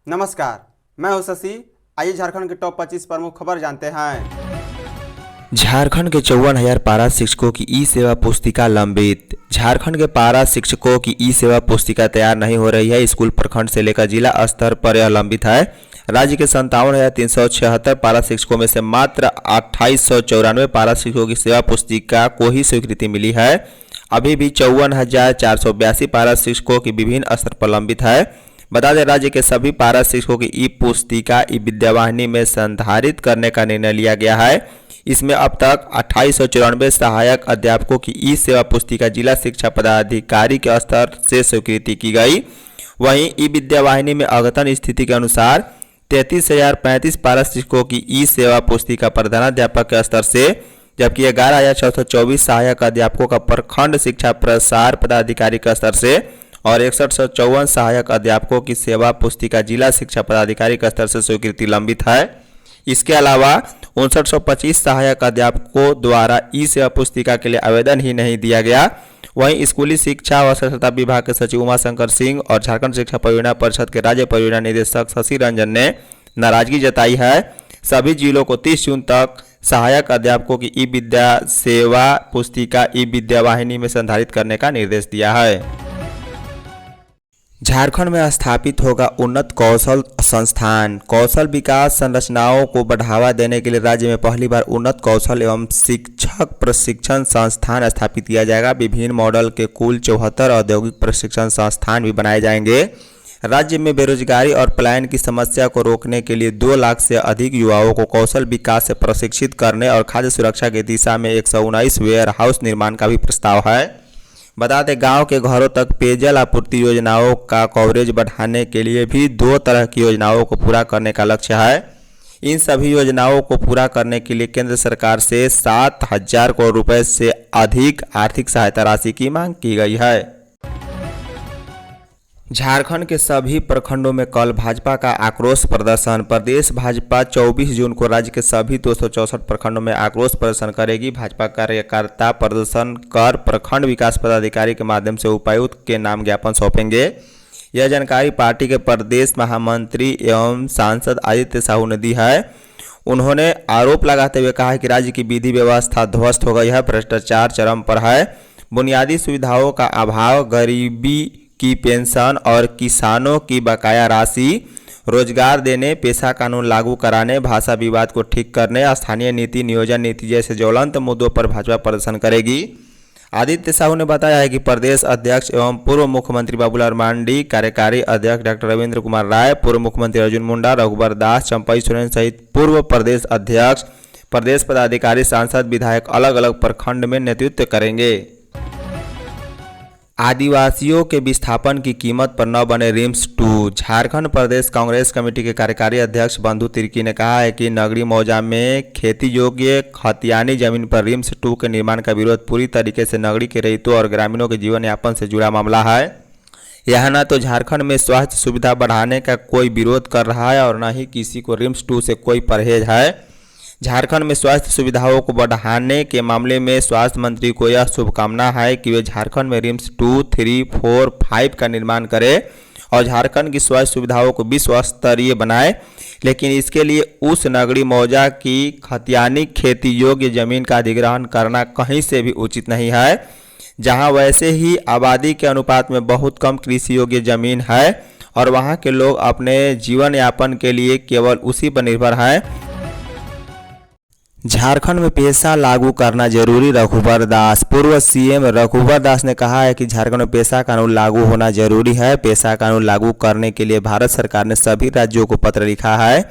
नमस्कार, मैं हूं शशि। आइए झारखंड के टॉप 25 प्रमुख खबर जानते हैं। झारखंड के 54,000 पारा शिक्षकों की ई सेवा पुस्तिका लंबित। झारखंड के पारा शिक्षकों की ई सेवा पुस्तिका तैयार नहीं हो रही है। स्कूल प्रखंड से लेकर जिला स्तर पर यह लंबित है। राज्य के 57,376 पारा शिक्षकों में से मात्र 2894 पारा शिक्षकों की सेवा पुस्तिका को ही स्वीकृति मिली है। अभी भी 54,482 पारा शिक्षकों की विभिन्न स्तर पर लंबित है। बता दें, राज्य के सभी पारा शिक्षकों की ई पुस्तिका ई विद्यावाहिनी में संधारित करने का निर्णय लिया गया है। इसमें अब तक 2894 सहायक अध्यापकों की ई सेवा पुस्तिका जिला शिक्षा पदाधिकारी के स्तर से स्वीकृति की गई। वहीं ई विद्यावाहिनी में अद्यतन स्थिति के अनुसार 33,035 पारा शिक्षकों की ई सेवा पुस्तिका प्रधानाध्यापक के स्तर से, जबकि 11,624 सहायक अध्यापकों का प्रखंड शिक्षा प्रसार पदाधिकारी के स्तर से और 6154 सहायक अध्यापकों की सेवा पुस्तिका जिला शिक्षा पदाधिकारी के स्तर से स्वीकृति लंबित है। इसके अलावा 5925 सहायक अध्यापकों द्वारा ई सेवा पुस्तिका के लिए आवेदन ही नहीं दिया गया। वहीं स्कूली शिक्षा व साक्षरता विभाग के सचिव उमाशंकर सिंह और झारखंड शिक्षा परियोजना परिषद के राज्य परियोजना निदेशक शशि रंजन ने नाराजगी जताई है। सभी जिलों को 30 जून तक सहायक अध्यापकों की ई विद्या सेवा पुस्तिका ई विद्यावाहिनी में संधारित करने का निर्देश दिया है। झारखंड में स्थापित होगा उन्नत कौशल संस्थान। कौशल विकास संरचनाओं को बढ़ावा देने के लिए राज्य में पहली बार उन्नत कौशल एवं शिक्षक प्रशिक्षण संस्थान स्थापित किया जाएगा। विभिन्न मॉडल के कुल 74 औद्योगिक प्रशिक्षण संस्थान भी बनाए जाएंगे। राज्य में बेरोजगारी और पलायन की समस्या को रोकने के लिए 2 लाख से अधिक युवाओं को कौशल विकास से प्रशिक्षित करने और खाद्य सुरक्षा की दिशा में 119 वेयर हाउस निर्माण का भी प्रस्ताव है। बता दें, गांव के घरों तक पेयजल आपूर्ति योजनाओं का कवरेज बढ़ाने के लिए भी 2 तरह की योजनाओं को पूरा करने का लक्ष्य है। इन सभी योजनाओं को पूरा करने के लिए केंद्र सरकार से 7,000 करोड़ रुपए से अधिक आर्थिक सहायता राशि की मांग की गई है। झारखंड के सभी प्रखंडों में कल भाजपा का आक्रोश प्रदर्शन। प्रदेश भाजपा 24 जून को राज्य के सभी 264 प्रखंडों में आक्रोश प्रदर्शन करेगी। भाजपा कार्यकर्ता प्रदर्शन कर प्रखंड विकास पदाधिकारी के माध्यम से उपायुक्त के नाम ज्ञापन सौंपेंगे। यह जानकारी पार्टी के प्रदेश महामंत्री एवं सांसद आदित्य साहू ने दी है। उन्होंने आरोप लगाते हुए कहा कि राज्य की विधि व्यवस्था ध्वस्त हो गई है, भ्रष्टाचार चरम पर है, बुनियादी सुविधाओं का अभाव, गरीबी की पेंशन और किसानों की बकाया राशि, रोजगार देने, पेशा कानून लागू कराने, भाषा विवाद को ठीक करने, स्थानीय नीति, नियोजन नीति जैसे ज्वलंत मुद्दों पर भाजपा प्रदर्शन करेगी। आदित्य साहू ने बताया है कि प्रदेश अध्यक्ष एवं पूर्व मुख्यमंत्री बाबूलाल मांडी, कार्यकारी अध्यक्ष डॉक्टर रविंद्र कुमार राय, पूर्व मुख्यमंत्री अर्जुन मुंडा, रघुबर दास, चंपई सोरेन सहित पूर्व प्रदेश अध्यक्ष, प्रदेश पदाधिकारी, सांसद, विधायक अलग अलग प्रखंड में नेतृत्व करेंगे। आदिवासियों के विस्थापन की कीमत पर न बने रिम्स 2। झारखंड प्रदेश कांग्रेस कमेटी के कार्यकारी अध्यक्ष बंधु तिर्की ने कहा है कि नगरी मौजा में खेती योग्य खतियानी जमीन पर रिम्स 2 के निर्माण का विरोध पूरी तरीके से नगरी के रहितों और ग्रामीणों के जीवन यापन से जुड़ा मामला है। यह न तो झारखंड में स्वास्थ्य सुविधा बढ़ाने का कोई विरोध कर रहा है और न ही किसी को रिम्स 2 से कोई परहेज है। झारखंड में स्वास्थ्य सुविधाओं को बढ़ाने के मामले में स्वास्थ्य मंत्री को यह शुभकामना है कि वे झारखंड में रिम्स 2, 3, 4, 5 का निर्माण करें और झारखंड की स्वास्थ्य सुविधाओं को विश्व स्तरीय बनाए। लेकिन इसके लिए उस नगरी मौजा की खतियानी खेती योग्य जमीन का अधिग्रहण करना कहीं से भी उचित नहीं है, जहां वैसे ही आबादी के अनुपात में बहुत कम कृषि योग्य जमीन है और वहां के लोग अपने जीवन यापन के लिए केवल उसी पर निर्भर हैं। झारखंड में पेशा लागू करना जरूरी, रघुबर दास। पूर्व सीएम रघुबर दास ने कहा है कि झारखंड में पेशा कानून लागू होना जरूरी है। पेशा कानून लागू करने के लिए भारत सरकार ने सभी राज्यों को पत्र लिखा है।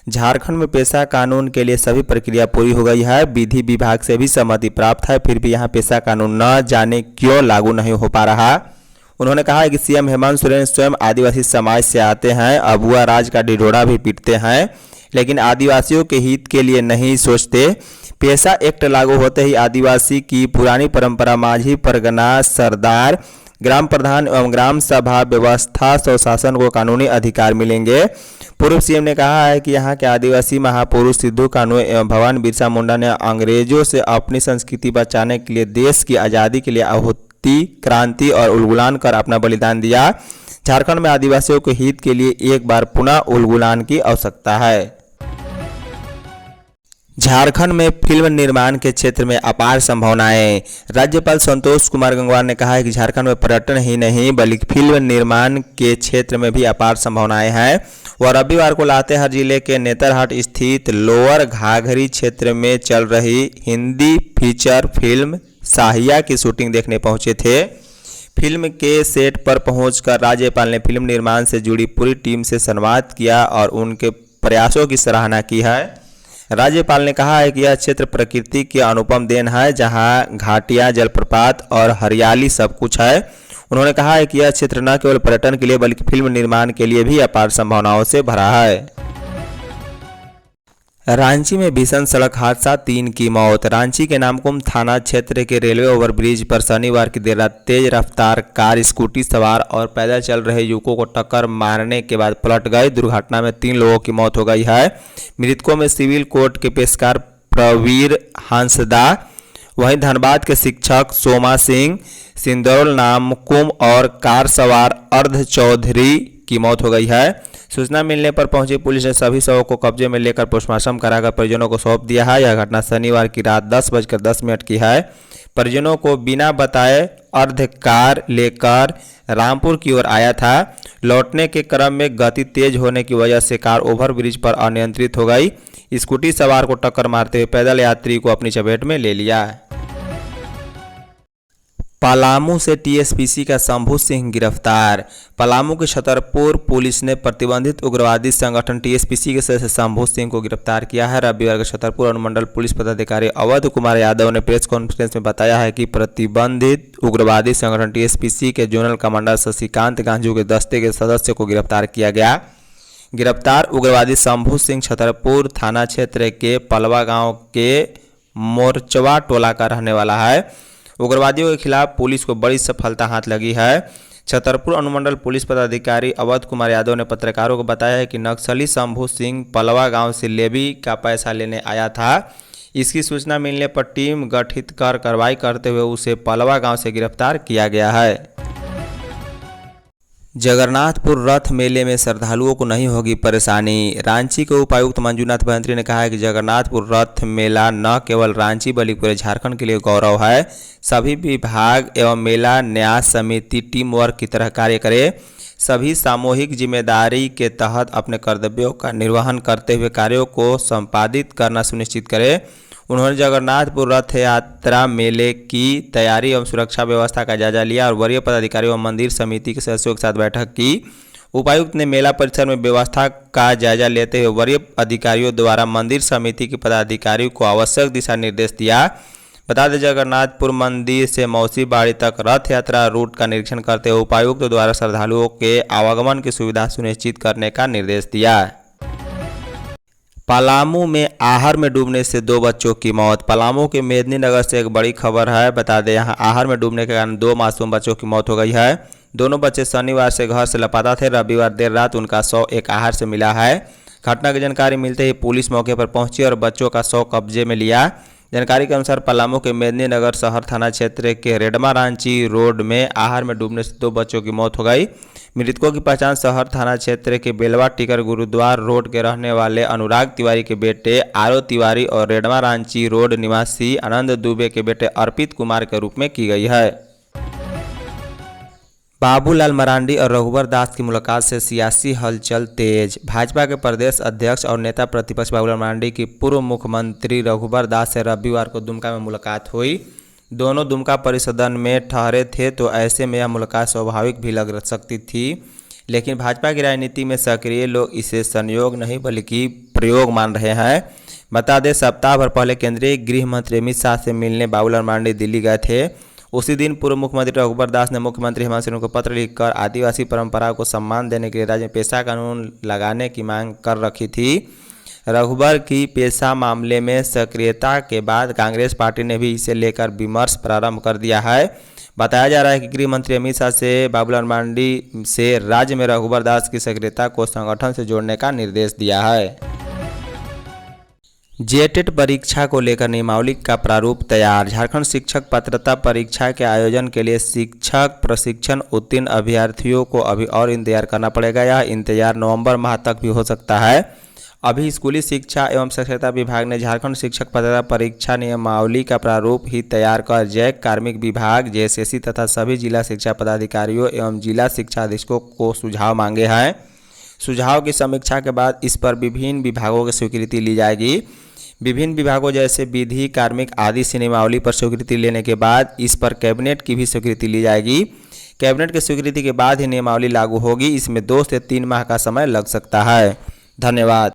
झारखंड में पेशा कानून के लिए सभी प्रक्रिया पूरी हो गई है। विधि विभाग से भी सहमति प्राप्त है, फिर भी यहाँ पेशा कानून न जाने क्यों लागू नहीं हो पा रहा। उन्होंने कहा है कि सीएम हेमंत सोरेन स्वयं आदिवासी समाज से आते हैं, अबुआ राज का ढिढोरा भी पीटते हैं, लेकिन आदिवासियों के हित के लिए नहीं सोचते। पेशा एक्ट लागू होते ही आदिवासी की पुरानी परंपरा माझी, परगना, सरदार, ग्राम प्रधान एवं ग्राम सभा व्यवस्था स्वशासन को कानूनी अधिकार मिलेंगे। पूर्व सीएम ने कहा है कि यहाँ के आदिवासी महापुरुष सिद्धू कान्हू एवं भगवान बिरसा मुंडा ने अंग्रेजों से अपनी संस्कृति बचाने के लिए देश की आज़ादी के लिए क्रांति और उलगुलान कर अपना बलिदान दिया। झारखंड में आदिवासियों के हित के लिए एक बार पुनः उलगुलान की आवश्यकता है। झारखंड में फिल्म निर्माण के क्षेत्र में अपार संभावनाएं। राज्यपाल संतोष कुमार गंगवार ने कहा है कि झारखंड में पर्यटन ही नहीं बल्कि फिल्म निर्माण के क्षेत्र में भी अपार संभावनाएं हैं। वह रविवार को लातेहार जिले के नेतरहाट स्थित लोअर घाघरी क्षेत्र में चल रही हिंदी फीचर फिल्म साहिया की शूटिंग देखने पहुंचे थे। फिल्म के सेट पर पहुंचकर राज्यपाल ने फिल्म निर्माण से जुड़ी पूरी टीम से संवाद किया और उनके प्रयासों की सराहना की है। राज्यपाल ने कहा है कि यह क्षेत्र प्रकृति की अनुपम देन है, जहां घाटियां, जलप्रपात और हरियाली सब कुछ है। उन्होंने कहा है कि यह क्षेत्र न केवल पर्यटन के लिए बल्कि फिल्म निर्माण के लिए भी अपार संभावनाओं से भरा है। रांची में भीषण सड़क हादसा, 3 की मौत। रांची के नामकुम थाना क्षेत्र के रेलवे ओवरब्रिज पर शनिवार की देर रात तेज रफ्तार कार स्कूटी सवार और पैदल चल रहे युवकों को टक्कर मारने के बाद पलट गई। दुर्घटना में 3 लोगों की मौत हो गई है। मृतकों में सिविल कोर्ट के पेशकार प्रवीर हंसदा, वहीं धनबाद के शिक्षक सोमा सिंह, सिंदौल नामकुम और कार सवार अर्ध चौधरी की मौत हो गई है। सूचना मिलने पर पहुंची पुलिस ने सभी शवों को कब्जे में लेकर पोस्टमार्टम कराकर परिजनों को सौंप दिया है। यह घटना शनिवार की रात 10:10 की है। परिजनों को बिना बताए अर्ध कार लेकर रामपुर की ओर आया था। लौटने के क्रम में गति तेज होने की वजह से कार ओवरब्रिज पर अनियंत्रित हो गई। स्कूटी सवार को टक्कर मारते हुए पैदल यात्री को अपनी चपेट में ले लिया। पलामू से टीएसपीसी का शंभू सिंह गिरफ्तार। पलामू के छतरपुर पुलिस ने प्रतिबंधित उग्रवादी संगठन टीएसपीसी के सदस्य शंभू सिंह को गिरफ्तार किया है। रविवार को छतरपुर अनुमंडल पुलिस पदाधिकारी अवध कुमार यादव ने प्रेस कॉन्फ्रेंस में बताया है कि प्रतिबंधित उग्रवादी संगठन टीएसपीसी के जोनल कमांडर शशिकांत गांजू के दस्ते के सदस्य को गिरफ्तार किया गया। गिरफ्तार उग्रवादी शंभू सिंह छतरपुर थाना क्षेत्र के पलवा गाँव के मोरचवा टोला का रहने वाला है। उग्रवादियों के खिलाफ पुलिस को बड़ी सफलता हाथ लगी है। छतरपुर अनुमंडल पुलिस पदाधिकारी अवध कुमार यादव ने पत्रकारों को बताया है कि नक्सली शंभू सिंह पलवा गांव से लेवी का पैसा लेने आया था। इसकी सूचना मिलने पर टीम गठित कर कार्रवाई करते हुए उसे पलवा गांव से गिरफ्तार किया गया है। जगन्नाथपुर रथ मेले में श्रद्धालुओं को नहीं होगी परेशानी। रांची के उपायुक्त मंजूनाथ बहंत्री ने कहा है कि जगन्नाथपुर रथ मेला न केवल रांची बल्कि पूरे झारखंड के लिए गौरव है। सभी विभाग एवं मेला न्यास समिति टीम वर्क की तरह कार्य करे। सभी सामूहिक जिम्मेदारी के तहत अपने कर्तव्यों का निर्वहन करते हुए कार्यों को संपादित करना सुनिश्चित करे। उन्होंने जगन्नाथपुर रथ यात्रा मेले की तैयारी एवं सुरक्षा व्यवस्था का जायजा लिया और वरीय पदाधिकारियों एवं मंदिर समिति के सदस्यों के साथ बैठक की। उपायुक्त ने मेला परिसर में व्यवस्था का जायजा लेते हुए वरीय अधिकारियों द्वारा मंदिर समिति के पदाधिकारियों को आवश्यक दिशा निर्देश दिया। बता दें, जगन्नाथपुर मंदिर से मौसी बाड़ी तक रथ यात्रा रूट का निरीक्षण करते हुए उपायुक्त द्वारा श्रद्धालुओं के आवागमन की सुविधा सुनिश्चित करने का निर्देश दिया। पलामू में आहर में डूबने से 2 बच्चों की मौत। पलामू के मेदिनीनगर से एक बड़ी खबर है। बता दें, यहाँ आहर में डूबने के कारण 2 मासूम बच्चों की मौत हो गई है। दोनों बच्चे शनिवार से घर से लापता थे। रविवार देर रात उनका शव एक आहर से मिला है। घटना की जानकारी मिलते ही पुलिस मौके पर पहुंची और बच्चों का शव कब्जे में लिया। जानकारी के अनुसार पलामू के मेदिनीनगर शहर थाना क्षेत्र के रेडमा रांची रोड में आहर में डूबने से 2 बच्चों की मौत हो गई। मृतकों की पहचान शहर थाना क्षेत्र के बेलवा टिकर गुरुद्वार रोड के रहने वाले अनुराग तिवारी के बेटे आरो तिवारी और रेडमा रांची रोड निवासी आनंद दुबे के बेटे अर्पित कुमार के रूप में की गई है। बाबूलाल मरांडी और रघुवर दास की मुलाकात से सियासी हलचल तेज। भाजपा के प्रदेश अध्यक्ष और नेता प्रतिपक्ष बाबूलाल मरांडी की पूर्व मुख्यमंत्री रघुवर दास से रविवार को दुमका में मुलाकात हुई। दोनों दुमका परिसदन में ठहरे थे तो ऐसे में यह मुलाकात स्वाभाविक भी लग सकती थी, लेकिन भाजपा की राजनीति में सक्रिय लोग इसे संयोग नहीं बल्कि प्रयोग मान रहे हैं। बता दें, सप्ताह भर पहले केंद्रीय गृह मंत्री अमित शाह से मिलने बाबूलाल मरांडी दिल्ली गए थे। उसी दिन पूर्व मुख्यमंत्री रघुवर दास ने मुख्यमंत्री हेमंत सोरेन को पत्र लिखकर आदिवासी परंपराओं को सम्मान देने के लिए राज्य में पेशा कानून लगाने की मांग कर रखी थी। रघुवर की पेशा मामले में सक्रियता के बाद कांग्रेस पार्टी ने भी इसे लेकर विमर्श प्रारंभ कर दिया है। बताया जा रहा है कि गृह मंत्री अमित शाह से बाबूलाल मरांडी से राज्य में रघुवर दास की सक्रियता को संगठन से जोड़ने का निर्देश दिया है। जेटेट परीक्षा को लेकर नियमावली का प्रारूप तैयार। झारखंड शिक्षक पात्रता परीक्षा के आयोजन के लिए शिक्षक प्रशिक्षण उत्तीर्ण अभ्यर्थियों को अभी और इंतजार करना पड़ेगा। यह इंतजार नवंबर माह तक भी हो सकता है। अभी स्कूली शिक्षा एवं साक्षरता विभाग ने झारखंड शिक्षक पात्रता परीक्षा नियमावली का प्रारूप ही तैयार कर जैक कार्मिक विभाग, जेएसएससी तथा सभी जिला शिक्षा पदाधिकारियों एवं जिला शिक्षा अधीक्षकों को सुझाव मांगे हैं। सुझाव की समीक्षा के बाद इस पर विभिन्न विभागों की स्वीकृति ली जाएगी। विभिन्न विभागों जैसे विधि, कार्मिक आदि से नियमावली पर स्वीकृति लेने के बाद इस पर कैबिनेट की भी स्वीकृति ली जाएगी। कैबिनेट की स्वीकृति के बाद ही नियमावली लागू होगी। इसमें 2 से 3 माह का समय लग सकता है। धन्यवाद।